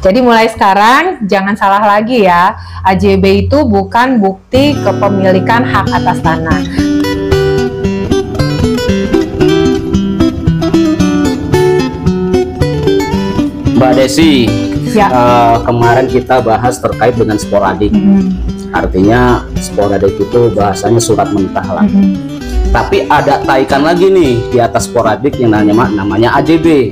Jadi mulai sekarang jangan salah lagi ya, AJB itu bukan bukti kepemilikan hak atas tanah. Mbak Desi, Ya. kemarin kita bahas terkait dengan sporadik. Artinya sporadik itu bahasanya surat mentah lah. Tapi ada taikan lagi nih di atas sporadik yang namanya AJB.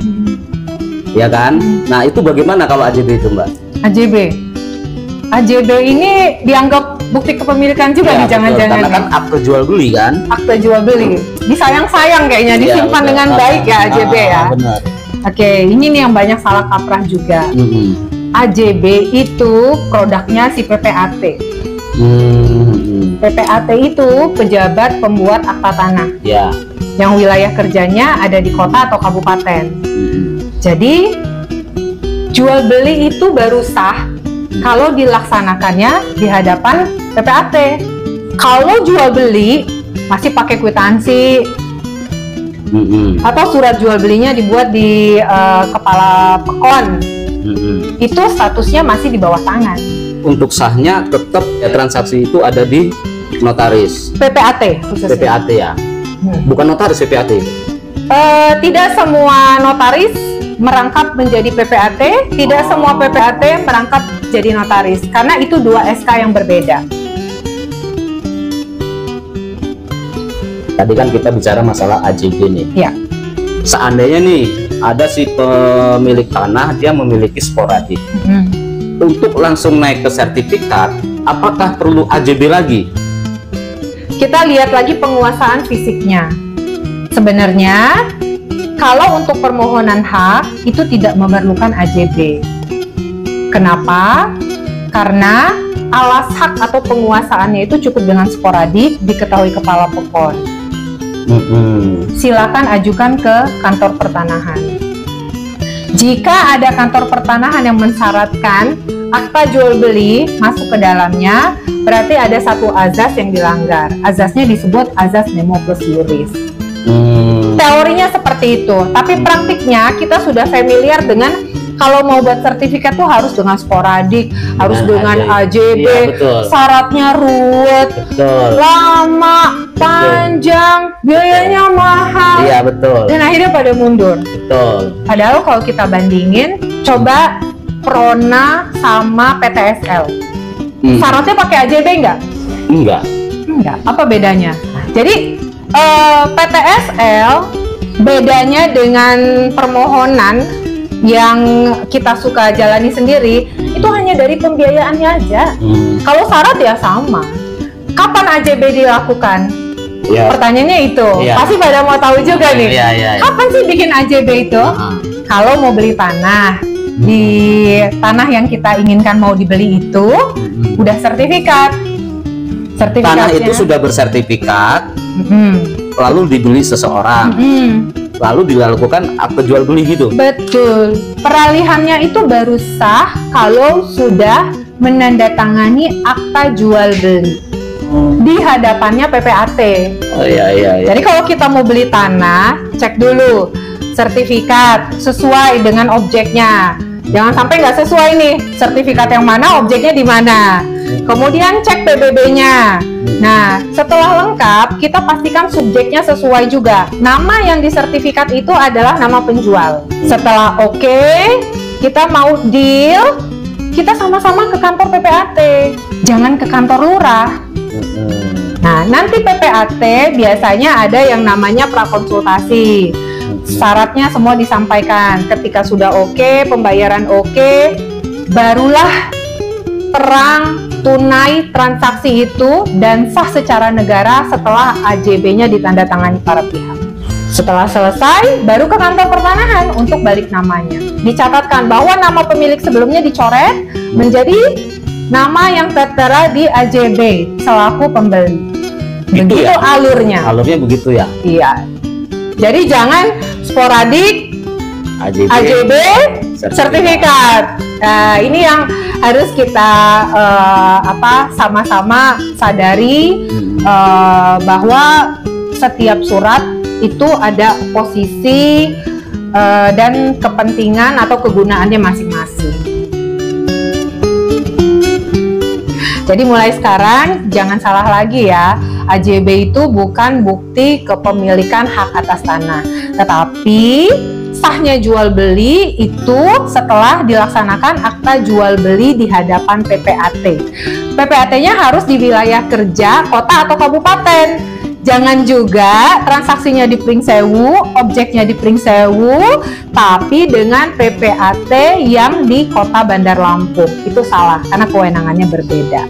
Ya kan? Nah, itu bagaimana kalau AJB itu, Mbak? AJB ini dianggap bukti kepemilikan juga nih, jangan-jangan. Karena kan akte jual beli kan? Akte jual beli. Disayang-sayang kayaknya, disimpan dengan baik ya AJB ya. Benar. Oke, ini nih yang banyak salah kaprah juga. AJB itu produknya si PPAT. PPAT itu pejabat pembuat akta tanah. Ya. Yang wilayah kerjanya ada di kota atau kabupaten. Jadi jual beli itu baru sah kalau dilaksanakannya di hadapan PPAT. Kalau jual beli masih pakai kwitansi atau surat jual belinya dibuat di kepala pekon, itu statusnya masih di bawah tangan. Untuk sahnya tetap ya, transaksi itu ada di notaris. PPAT khususnya. PPAT ya. Bukan notaris PPAT. Tidak semua notaris merangkap menjadi PPAT, tidak semua PPAT merangkap jadi notaris, karena itu dua SK yang berbeda. Tadi kan kita bicara masalah AJB nih. Ya. Seandainya nih ada si pemilik tanah, dia memiliki sporadik. Untuk langsung naik ke sertifikat, apakah perlu AJB lagi? Kita lihat lagi penguasaan fisiknya. Sebenarnya kalau untuk permohonan hak itu tidak memerlukan AJB. Kenapa? Karena alas hak atau penguasaannya itu cukup dengan sporadik diketahui kepala pekon. Silakan ajukan ke kantor pertanahan. Jika ada kantor pertanahan yang mensyaratkan akta jual beli masuk ke dalamnya, berarti ada satu azas yang dilanggar. Azasnya disebut azas nemo plus juris. Teorinya seperti itu, tapi praktiknya kita sudah familiar dengan kalau mau buat sertifikat tuh harus dengan sporadik, harus dengan AJB, ya, syaratnya ruwet, lama, panjang, biayanya mahal. Iya betul. Dan akhirnya pada mundur. Betul. Padahal kalau kita bandingin, coba Prona sama PTSL, syaratnya pakai AJB nggak? Enggak. Enggak. Apa bedanya? Jadi PTSL bedanya dengan permohonan yang kita suka jalani sendiri itu hanya dari pembiayaannya aja. Kalau syarat ya sama. Kapan AJB dilakukan? Ya. Pertanyaannya itu. Ya. Pasti pada mau tahu juga nih. Ya. Kapan sih bikin AJB itu? Kalau mau beli tanah, di tanah yang kita inginkan mau dibeli itu udah sertifikat. Tanah itu sudah bersertifikat, lalu dibeli seseorang, lalu dilakukan akte jual beli gitu. Betul. Peralihannya itu baru sah kalau sudah menandatangani akta jual beli di hadapannya PPAT. Oh iya. Jadi kalau kita mau beli tanah, cek dulu sertifikat sesuai dengan objeknya. Jangan sampai nggak sesuai nih, sertifikat yang mana, objeknya di mana. Kemudian cek PBB-nya. Nah, setelah lengkap, kita pastikan subjeknya sesuai juga. Nama yang di sertifikat itu adalah nama penjual. Setelah oke, kita mau deal, kita sama-sama ke kantor PPAT. Jangan ke kantor lurah. Nah, nanti PPAT biasanya ada yang namanya prakonsultasi. Syaratnya semua disampaikan. Ketika sudah oke, pembayaran oke, barulah terang tunai transaksi itu dan sah secara negara setelah AJB-nya ditandatangani para pihak. Setelah selesai, baru ke kantor pertanahan untuk balik namanya. Dicatatkan bahwa nama pemilik sebelumnya dicoret menjadi nama yang tertera di AJB selaku pembeli. Begitu ya? Alurnya. Alurnya begitu ya? Iya. Jadi jangan sporadik, AJB, sertifikat. Nah, ini yang harus kita sama-sama sadari bahwa setiap surat itu ada posisi dan kepentingan atau kegunaannya masing-masing. Jadi mulai sekarang jangan salah lagi ya, AJB itu bukan bukti kepemilikan hak atas tanah, tetapi sahnya jual beli itu setelah dilaksanakan akta jual beli di hadapan PPAT. PPAT-nya harus di wilayah kerja kota atau kabupaten. Jangan juga transaksinya di Pringsewu, objeknya di Pringsewu, tapi dengan PPAT yang di Kota Bandar Lampung. Itu salah karena kewenangannya berbeda.